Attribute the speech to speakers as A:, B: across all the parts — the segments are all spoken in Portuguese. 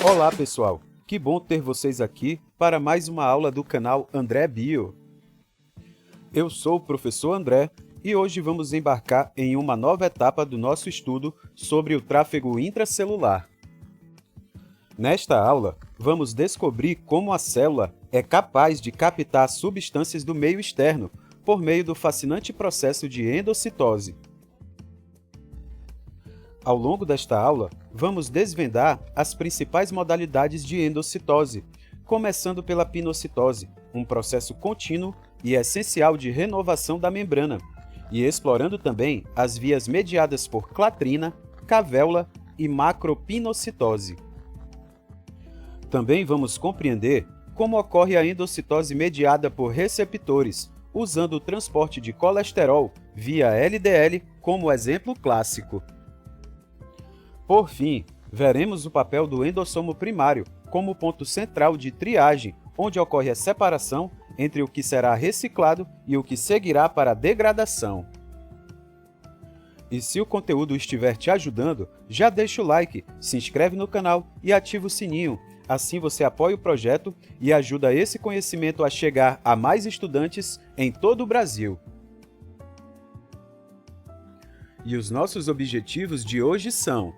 A: Olá, pessoal! Que bom ter vocês aqui para mais uma aula do canal André Bio. Eu sou o professor André e hoje vamos embarcar em uma nova etapa do nosso estudo sobre o tráfego intracelular. Nesta aula, vamos descobrir como a célula é capaz de captar substâncias do meio externo por meio do fascinante processo de endocitose. Ao longo desta aula, vamos desvendar as principais modalidades de endocitose, começando pela pinocitose, um processo contínuo e essencial de renovação da membrana, e explorando também as vias mediadas por clatrina, cavéola e macropinocitose. Também vamos compreender como ocorre a endocitose mediada por receptores, usando o transporte de colesterol via LDL como exemplo clássico. Por fim, veremos o papel do endossomo primário como ponto central de triagem, onde ocorre a separação entre o que será reciclado e o que seguirá para a degradação. E se o conteúdo estiver te ajudando, já deixa o like, se inscreve no canal e ativa o sininho. Assim você apoia o projeto e ajuda esse conhecimento a chegar a mais estudantes em todo o Brasil. E os nossos objetivos de hoje são: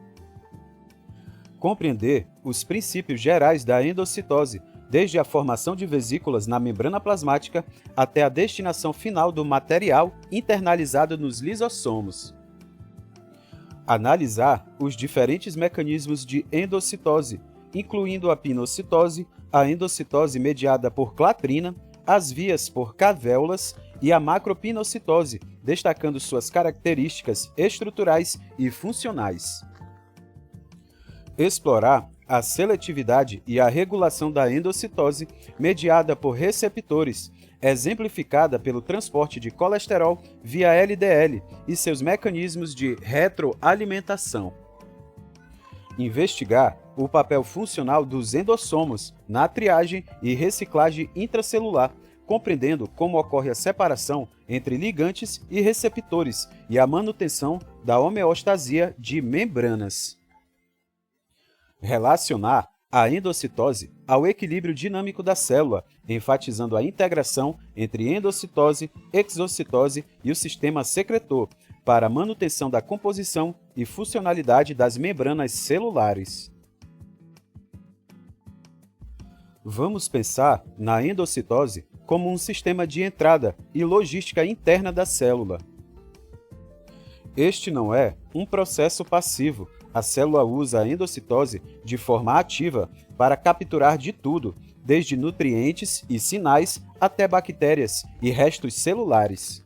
A: compreender os princípios gerais da endocitose, desde a formação de vesículas na membrana plasmática até a destinação final do material internalizado nos lisossomos. Analisar os diferentes mecanismos de endocitose, incluindo a pinocitose, a endocitose mediada por clatrina, as vias por cavéolas e a macropinocitose, destacando suas características estruturais e funcionais. Explorar a seletividade e a regulação da endocitose mediada por receptores, exemplificada pelo transporte de colesterol via LDL e seus mecanismos de retroalimentação. Investigar o papel funcional dos endossomos na triagem e reciclagem intracelular, compreendendo como ocorre a separação entre ligantes e receptores e a manutenção da homeostasia de membranas. Relacionar a endocitose ao equilíbrio dinâmico da célula, enfatizando a integração entre endocitose, exocitose e o sistema secretor, para a manutenção da composição e funcionalidade das membranas celulares. Vamos pensar na endocitose como um sistema de entrada e logística interna da célula. Este não é um processo passivo. A célula usa a endocitose de forma ativa para capturar de tudo, desde nutrientes e sinais até bactérias e restos celulares.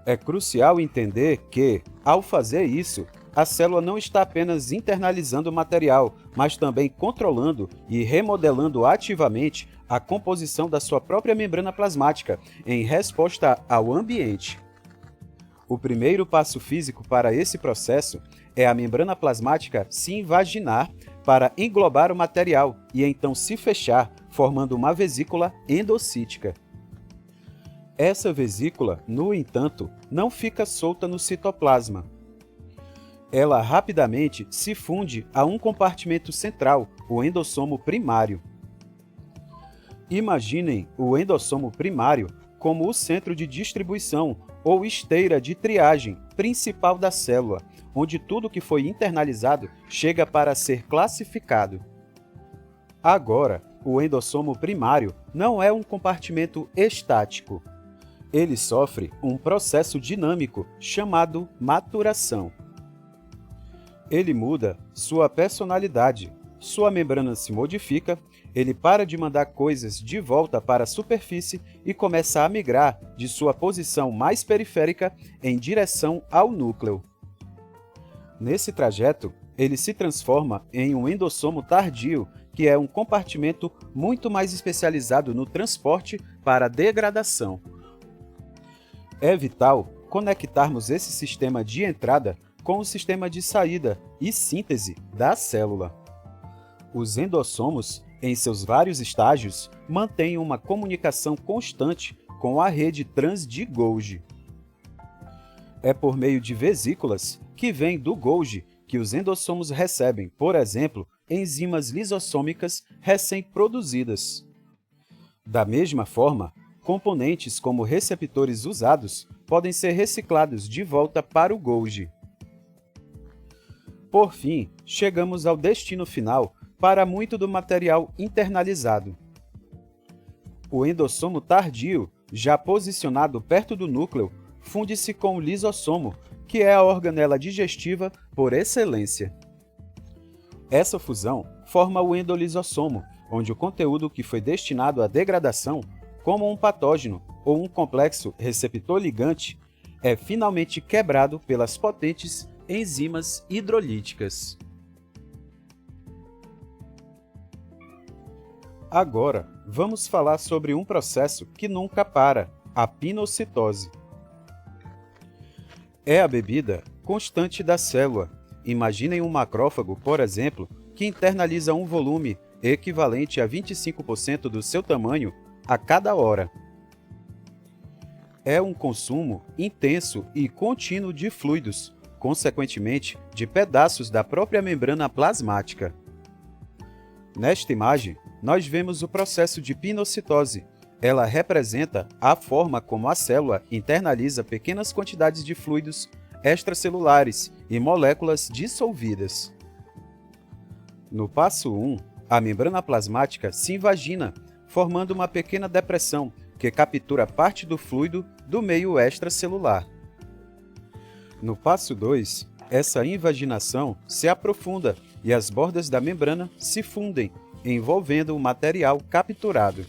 A: É crucial entender que, ao fazer isso, a célula não está apenas internalizando o material, mas também controlando e remodelando ativamente a composição da sua própria membrana plasmática em resposta ao ambiente. O primeiro passo físico para esse processo é a membrana plasmática se invaginar para englobar o material e então se fechar, formando uma vesícula endocítica. Essa vesícula, no entanto, não fica solta no citoplasma. Ela rapidamente se funde a um compartimento central, o endossomo primário. Imaginem o endossomo primário como o centro de distribuição ou esteira de triagem principal da célula, onde tudo que foi internalizado chega para ser classificado. Agora, o endossomo primário não é um compartimento estático. Ele sofre um processo dinâmico chamado maturação. Ele muda sua personalidade, sua membrana se modifica, ele para de mandar coisas de volta para a superfície e começa a migrar de sua posição mais periférica em direção ao núcleo. Nesse trajeto, ele se transforma em um endossomo tardio, que é um compartimento muito mais especializado no transporte para a degradação. É vital conectarmos esse sistema de entrada com o sistema de saída e síntese da célula. Os endossomos, em seus vários estágios, mantêm uma comunicação constante com a rede trans de Golgi. É por meio de vesículas que vêm do Golgi que os endossomos recebem, por exemplo, enzimas lisossômicas recém-produzidas. Da mesma forma, componentes como receptores usados podem ser reciclados de volta para o Golgi. Por fim, chegamos ao destino final para muito do material internalizado. O endossomo tardio, já posicionado perto do núcleo, funde-se com o lisossomo, que é a organela digestiva por excelência. Essa fusão forma o endolisossomo, onde o conteúdo que foi destinado à degradação, como um patógeno ou um complexo receptor-ligante, é finalmente quebrado pelas potentes enzimas hidrolíticas. Agora, vamos falar sobre um processo que nunca para, a pinocitose. É a bebida constante da célula. Imaginem um macrófago, por exemplo, que internaliza um volume equivalente a 25% do seu tamanho a cada hora. É um consumo intenso e contínuo de fluidos, consequentemente, de pedaços da própria membrana plasmática. Nesta imagem, nós vemos o processo de pinocitose. Ela representa a forma como a célula internaliza pequenas quantidades de fluidos extracelulares e moléculas dissolvidas. No passo 1, a membrana plasmática se invagina, formando uma pequena depressão que captura parte do fluido do meio extracelular. No passo 2, essa invaginação se aprofunda e as bordas da membrana se fundem, envolvendo o material capturado.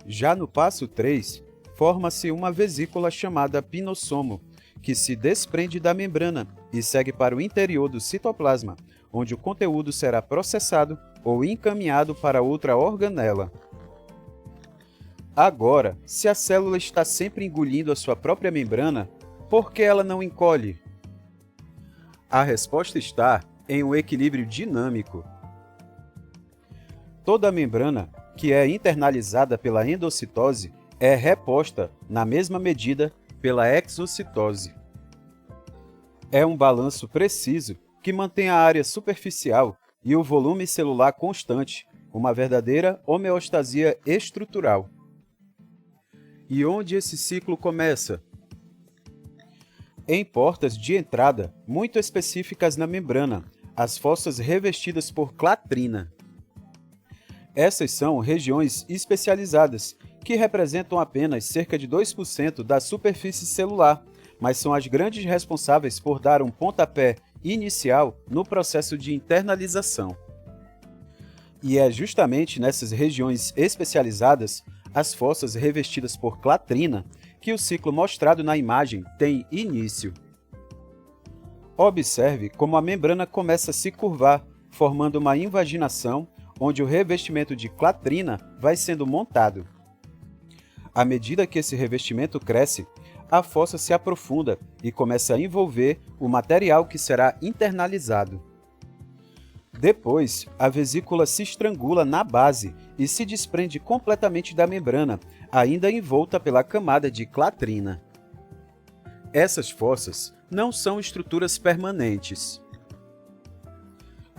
A: Já no passo 3, forma-se uma vesícula chamada pinossomo, que se desprende da membrana e segue para o interior do citoplasma, onde o conteúdo será processado ou encaminhado para outra organela. Agora, se a célula está sempre engolindo a sua própria membrana, por que ela não encolhe? A resposta está em um equilíbrio dinâmico. Toda a membrana que é internalizada pela endocitose é reposta na mesma medida pela exocitose. É um balanço preciso que mantém a área superficial e o volume celular constante, uma verdadeira homeostasia estrutural. E onde esse ciclo começa? Em portas de entrada muito específicas na membrana, as fossas revestidas por clatrina. Essas são regiões especializadas, que representam apenas cerca de 2% da superfície celular, mas são as grandes responsáveis por dar um pontapé inicial no processo de internalização. E é justamente nessas regiões especializadas, as fossas revestidas por clatrina, que o ciclo mostrado na imagem tem início. Observe como a membrana começa a se curvar, formando uma invaginação, onde o revestimento de clatrina vai sendo montado. À medida que esse revestimento cresce, a fossa se aprofunda e começa a envolver o material que será internalizado. Depois, a vesícula se estrangula na base e se desprende completamente da membrana, ainda envolta pela camada de clatrina. Essas fossas não são estruturas permanentes.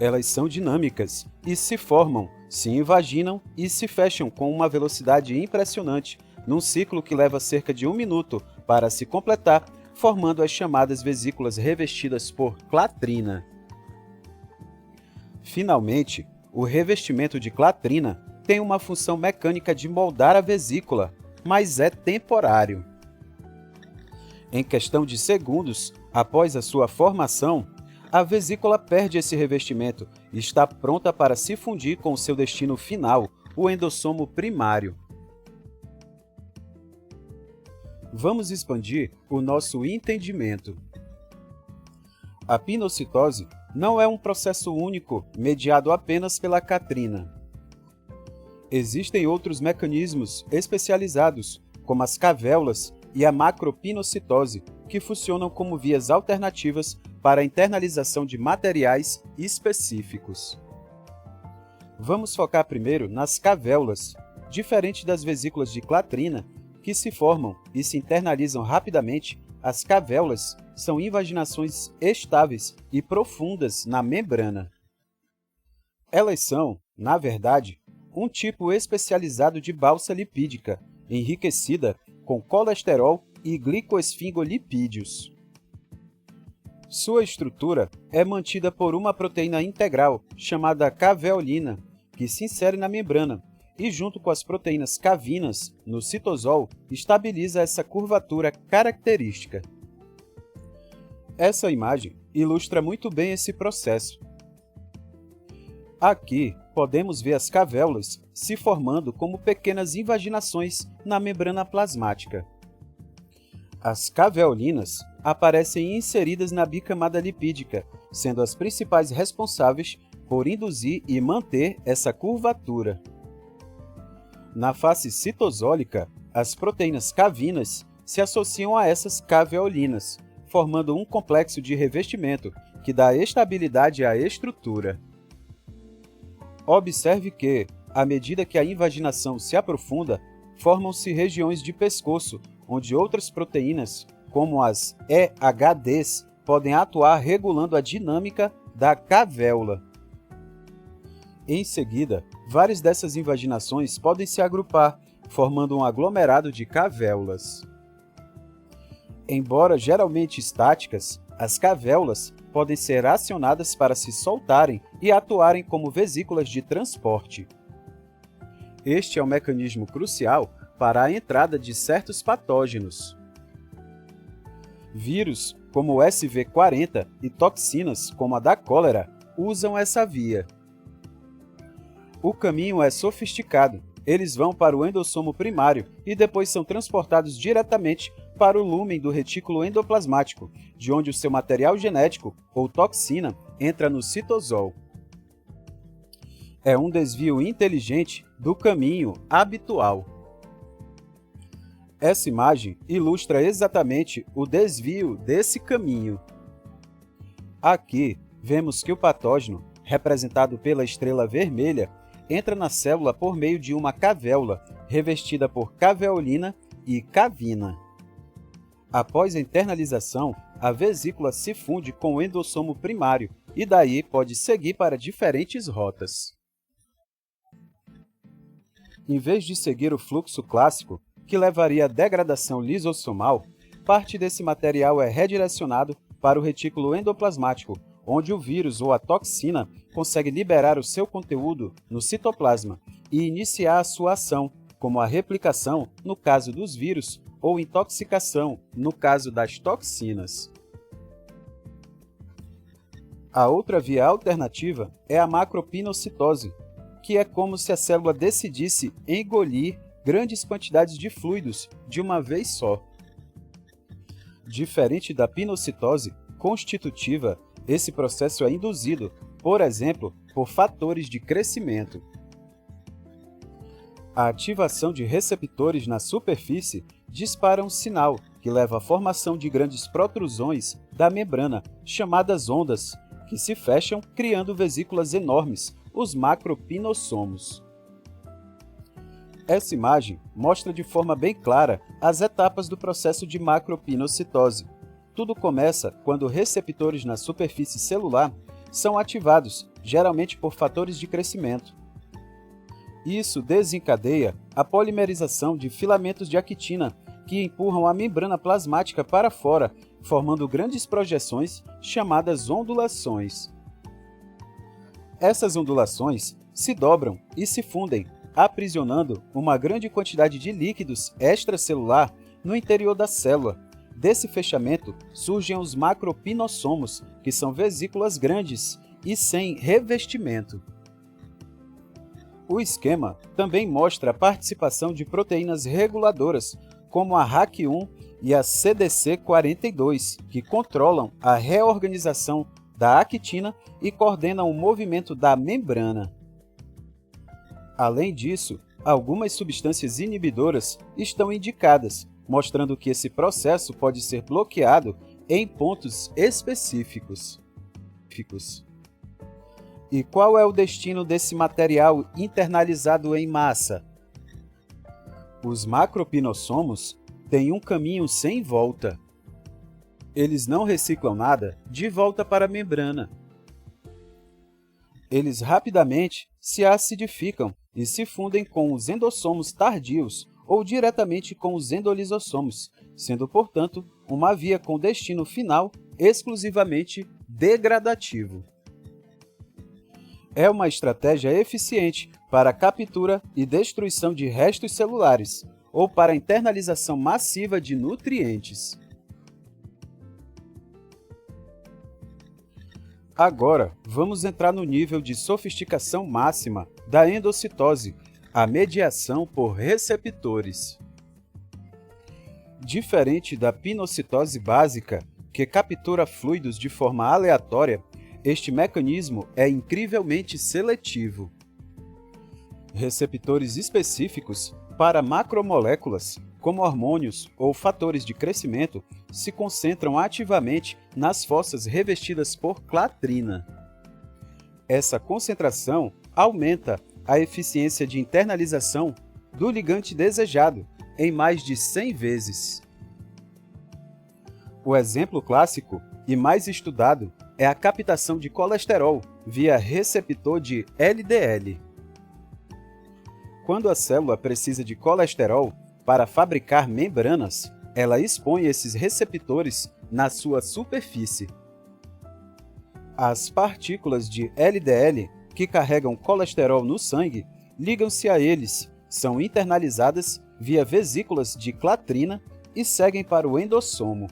A: Elas são dinâmicas e se formam, se invaginam e se fecham com uma velocidade impressionante, num ciclo que leva cerca de 1 minuto para se completar, formando as chamadas vesículas revestidas por clatrina. Finalmente, o revestimento de clatrina tem uma função mecânica de moldar a vesícula, mas é temporário. Em questão de segundos, após a sua formação, a vesícula perde esse revestimento e está pronta para se fundir com seu destino final, o endossomo primário. Vamos expandir o nosso entendimento. A pinocitose não é um processo único, mediado apenas pela catrina. Existem outros mecanismos especializados, como as cavéolas e a macropinocitose, que funcionam como vias alternativas para a internalização de materiais específicos. Vamos focar primeiro nas cavéolas, diferente das vesículas de clatrina, que se formam e se internalizam rapidamente. As cavéolas são invaginações estáveis e profundas na membrana. Elas são, na verdade, um tipo especializado de balsa lipídica, enriquecida com colesterol e glicoesfingolipídios. Sua estrutura é mantida por uma proteína integral, chamada caveolina, que se insere na membrana e, junto com as proteínas cavinas, no citosol, estabiliza essa curvatura característica. Essa imagem ilustra muito bem esse processo. Aqui, podemos ver as cavéolas se formando como pequenas invaginações na membrana plasmática. As caveolinas aparecem inseridas na bicamada lipídica, sendo as principais responsáveis por induzir e manter essa curvatura. Na face citosólica, as proteínas cavinas se associam a essas caveolinas, formando um complexo de revestimento que dá estabilidade à estrutura. Observe que, à medida que a invaginação se aprofunda, formam-se regiões de pescoço, onde outras proteínas, como as EHDs, podem atuar regulando a dinâmica da cavéola. Em seguida, várias dessas invaginações podem se agrupar, formando um aglomerado de cavéolas. Embora geralmente estáticas, as cavéolas podem ser acionadas para se soltarem e atuarem como vesículas de transporte. Este é um mecanismo crucial para a entrada de certos patógenos. Vírus, como o SV40, e toxinas, como a da cólera, usam essa via. O caminho é sofisticado. Eles vão para o endossomo primário e depois são transportados diretamente para o lúmen do retículo endoplasmático, de onde o seu material genético, ou toxina, entra no citosol. É um desvio inteligente do caminho habitual. Essa imagem ilustra exatamente o desvio desse caminho. Aqui, vemos que o patógeno, representado pela estrela vermelha, entra na célula por meio de uma cavéola, revestida por caveolina e cavina. Após a internalização, a vesícula se funde com o endossomo primário e daí pode seguir para diferentes rotas. Em vez de seguir o fluxo clássico, que levaria à degradação lisossomal, parte desse material é redirecionado para o retículo endoplasmático, onde o vírus ou a toxina consegue liberar o seu conteúdo no citoplasma e iniciar a sua ação, como a replicação, no caso dos vírus, ou intoxicação, no caso das toxinas. A outra via alternativa é a macropinocitose, que é como se a célula decidisse engolir grandes quantidades de fluidos de uma vez só. Diferente da pinocitose constitutiva, esse processo é induzido, por exemplo, por fatores de crescimento. A ativação de receptores na superfície dispara um sinal que leva à formação de grandes protrusões da membrana, chamadas ondas, que se fecham criando vesículas enormes, os macropinossomos. Essa imagem mostra de forma bem clara as etapas do processo de macropinocitose. Tudo começa quando receptores na superfície celular são ativados, geralmente por fatores de crescimento. Isso desencadeia a polimerização de filamentos de actina, que empurram a membrana plasmática para fora, formando grandes projeções chamadas ondulações. Essas ondulações se dobram e se fundem, aprisionando uma grande quantidade de líquidos extracelular no interior da célula. Desse fechamento surgem os macropinossomos, que são vesículas grandes e sem revestimento. O esquema também mostra a participação de proteínas reguladoras, como a RAC1 e a CDC42, que controlam a reorganização da actina e coordenam o movimento da membrana. Além disso, algumas substâncias inibidoras estão indicadas, mostrando que esse processo pode ser bloqueado em pontos específicos. E qual é o destino desse material internalizado em massa? Os macropinossomos têm um caminho sem volta. Eles não reciclam nada de volta para a membrana. Eles rapidamente se acidificam e se fundem com os endossomos tardios ou diretamente com os endolisossomos, sendo, portanto, uma via com destino final exclusivamente degradativo. É uma estratégia eficiente para a captura e destruição de restos celulares ou para a internalização massiva de nutrientes. Agora, vamos entrar no nível de sofisticação máxima da endocitose, a mediação por receptores. Diferente da pinocitose básica, que captura fluidos de forma aleatória, este mecanismo é incrivelmente seletivo. Receptores específicos para macromoléculas, como hormônios ou fatores de crescimento, se concentram ativamente nas fossas revestidas por clatrina. Essa concentração aumenta a eficiência de internalização do ligante desejado em mais de 100 vezes. O exemplo clássico e mais estudado é a captação de colesterol via receptor de LDL. Quando a célula precisa de colesterol para fabricar membranas, ela expõe esses receptores na sua superfície. As partículas de LDL que carregam colesterol no sangue ligam-se a eles, são internalizadas via vesículas de clatrina e seguem para o endossomo.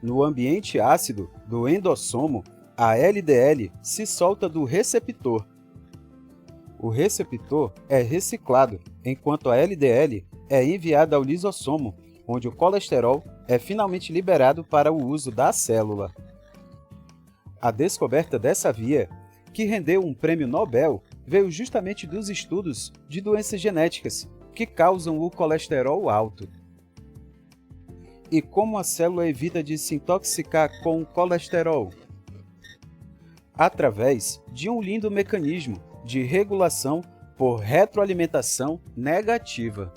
A: No ambiente ácido do endossomo, a LDL se solta do receptor. O receptor é reciclado, enquanto a LDL é enviada ao lisossomo, onde o colesterol é finalmente liberado para o uso da célula. A descoberta dessa via, que rendeu um prêmio Nobel, veio justamente dos estudos de doenças genéticas que causam o colesterol alto. E como a célula evita de se intoxicar com o colesterol? Através de um lindo mecanismo de regulação por retroalimentação negativa.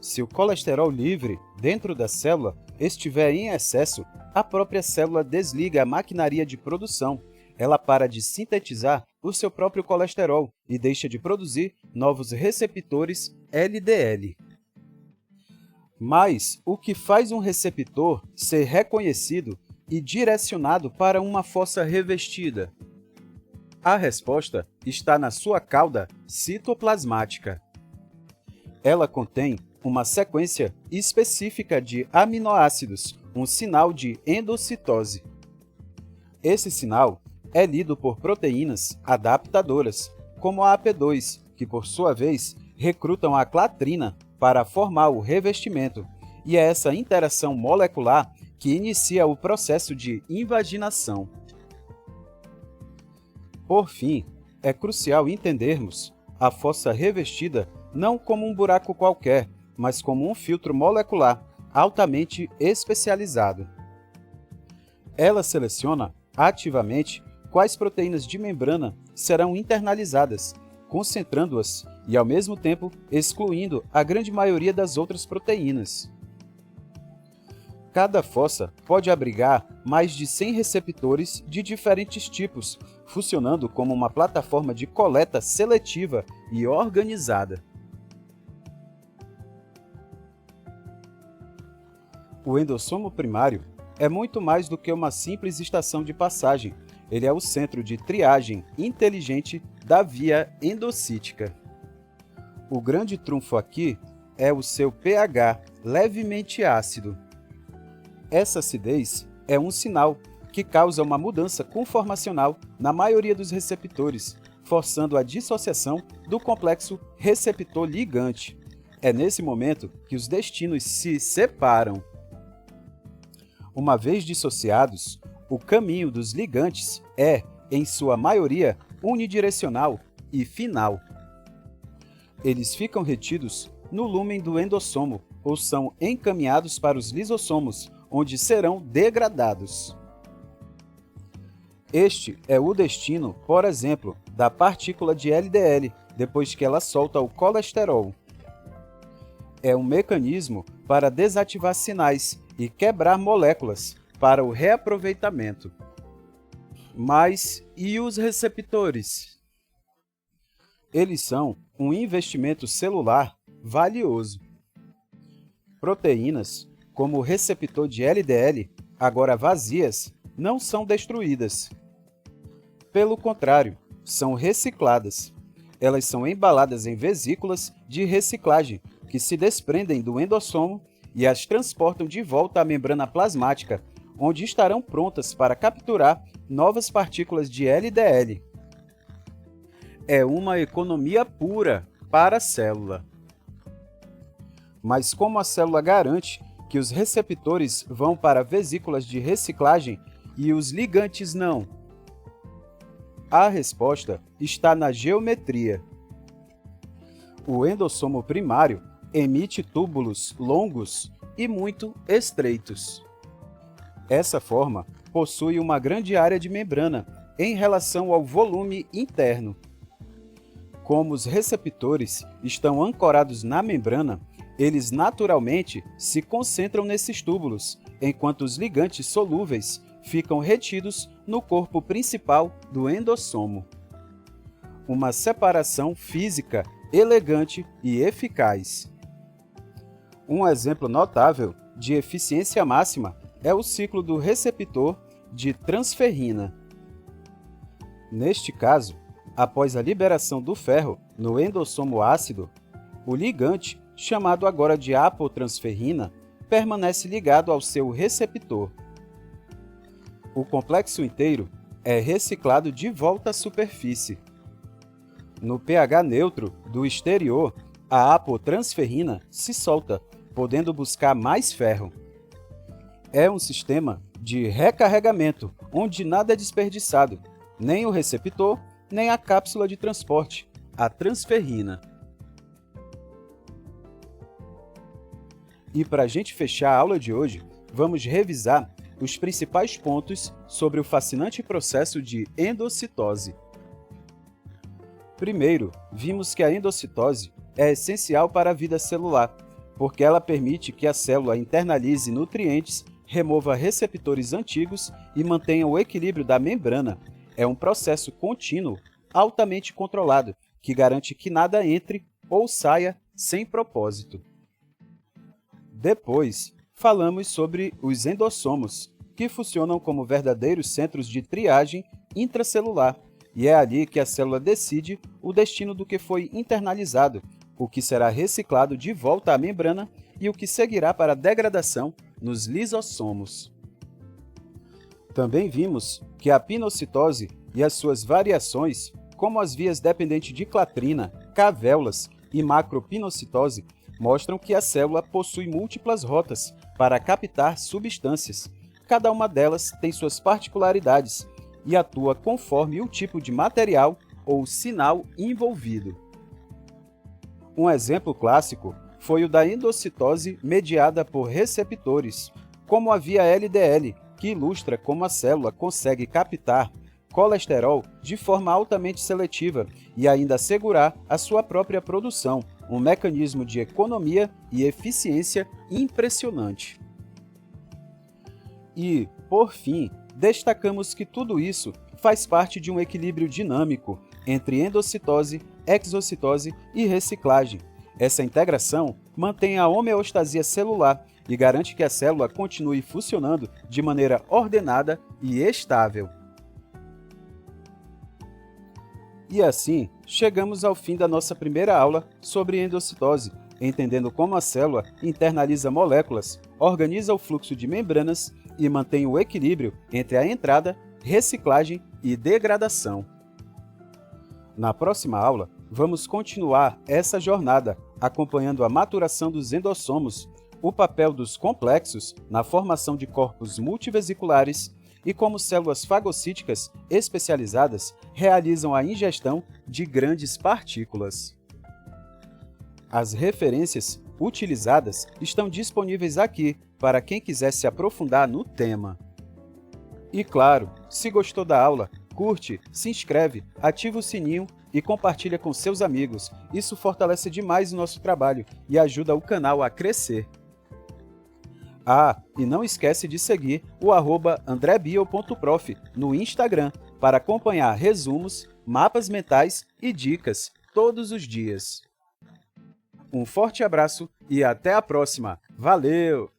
A: Se o colesterol livre dentro da célula estiver em excesso, a própria célula desliga a maquinaria de produção. Ela para de sintetizar o seu próprio colesterol e deixa de produzir novos receptores LDL. Mas o que faz um receptor ser reconhecido e direcionado para uma fossa revestida? A resposta está na sua cauda citoplasmática. Ela contém uma sequência específica de aminoácidos, um sinal de endocitose. Esse sinal é lido por proteínas adaptadoras, como a AP2, que por sua vez recrutam a clatrina para formar o revestimento, e é essa interação molecular que inicia o processo de invaginação. Por fim, é crucial entendermos a fossa revestida não como um buraco qualquer, mas como um filtro molecular altamente especializado. Ela seleciona ativamente quais proteínas de membrana serão internalizadas, concentrando-as e, ao mesmo tempo, excluindo a grande maioria das outras proteínas. Cada fossa pode abrigar mais de 100 receptores de diferentes tipos, funcionando como uma plataforma de coleta seletiva e organizada. O endossomo primário é muito mais do que uma simples estação de passagem. Ele é o centro de triagem inteligente da via endocítica. O grande trunfo aqui é o seu pH levemente ácido. Essa acidez é um sinal que causa uma mudança conformacional na maioria dos receptores, forçando a dissociação do complexo receptor-ligante. É nesse momento que os destinos se separam. Uma vez dissociados, o caminho dos ligantes é, em sua maioria, unidirecional e final. Eles ficam retidos no lúmen do endossomo ou são encaminhados para os lisossomos, onde serão degradados. Este é o destino, por exemplo, da partícula de LDL, depois que ela solta o colesterol. É um mecanismo para desativar sinais e quebrar moléculas para o reaproveitamento. Mas e os receptores? Eles são um investimento celular valioso. Proteínas, como o receptor de LDL, agora vazias, não são destruídas. Pelo contrário, são recicladas. Elas são embaladas em vesículas de reciclagem, que se desprendem do endossomo e as transportam de volta à membrana plasmática, onde estarão prontas para capturar novas partículas de LDL. É uma economia pura para a célula. Mas como a célula garante que os receptores vão para vesículas de reciclagem e os ligantes não? A resposta está na geometria. O endossomo primário emite túbulos longos e muito estreitos. Essa forma possui uma grande área de membrana em relação ao volume interno. Como os receptores estão ancorados na membrana, eles naturalmente se concentram nesses túbulos, enquanto os ligantes solúveis ficam retidos no corpo principal do endossomo. Uma separação física elegante e eficaz. Um exemplo notável de eficiência máxima é o ciclo do receptor de transferrina. Neste caso, após a liberação do ferro no endossomo ácido, o ligante, chamado agora de apotransferrina, permanece ligado ao seu receptor. O complexo inteiro é reciclado de volta à superfície. No pH neutro do exterior, a apotransferrina se solta, podendo buscar mais ferro. É um sistema de recarregamento, onde nada é desperdiçado, nem o receptor, nem a cápsula de transporte, a transferrina. E para a gente fechar a aula de hoje, vamos revisar os principais pontos sobre o fascinante processo de endocitose. Primeiro, vimos que a endocitose é essencial para a vida celular, porque ela permite que a célula internalize nutrientes, remova receptores antigos e mantenha o equilíbrio da membrana. É um processo contínuo, altamente controlado, que garante que nada entre ou saia sem propósito. Depois, falamos sobre os endossomos, que funcionam como verdadeiros centros de triagem intracelular, e é ali que a célula decide o destino do que foi internalizado, o que será reciclado de volta à membrana e o que seguirá para a degradação nos lisossomos. Também vimos que a pinocitose e as suas variações, como as vias dependentes de clatrina, cavéolas e macropinocitose, mostram que a célula possui múltiplas rotas para captar substâncias. Cada uma delas tem suas particularidades e atua conforme o tipo de material ou sinal envolvido. Um exemplo clássico foi o da endocitose mediada por receptores, como a via LDL, que ilustra como a célula consegue captar colesterol de forma altamente seletiva e ainda assegurar a sua própria produção, um mecanismo de economia e eficiência impressionante. E, por fim, destacamos que tudo isso faz parte de um equilíbrio dinâmico entre endocitose, exocitose e reciclagem. Essa integração mantém a homeostasia celular e garante que a célula continue funcionando de maneira ordenada e estável. E assim, chegamos ao fim da nossa primeira aula sobre endocitose, entendendo como a célula internaliza moléculas, organiza o fluxo de membranas e mantém o equilíbrio entre a entrada, reciclagem e degradação. Na próxima aula, vamos continuar essa jornada, acompanhando a maturação dos endossomos, o papel dos complexos na formação de corpos multivesiculares e como células fagocíticas especializadas realizam a ingestão de grandes partículas. As referências utilizadas estão disponíveis aqui para quem quiser se aprofundar no tema. E claro, se gostou da aula, curte, se inscreve, ativa o sininho e compartilha com seus amigos. Isso fortalece demais o nosso trabalho e ajuda o canal a crescer. Ah, e não esquece de seguir o @andrebio.prof no Instagram para acompanhar resumos, mapas mentais e dicas todos os dias. Um forte abraço e até a próxima. Valeu!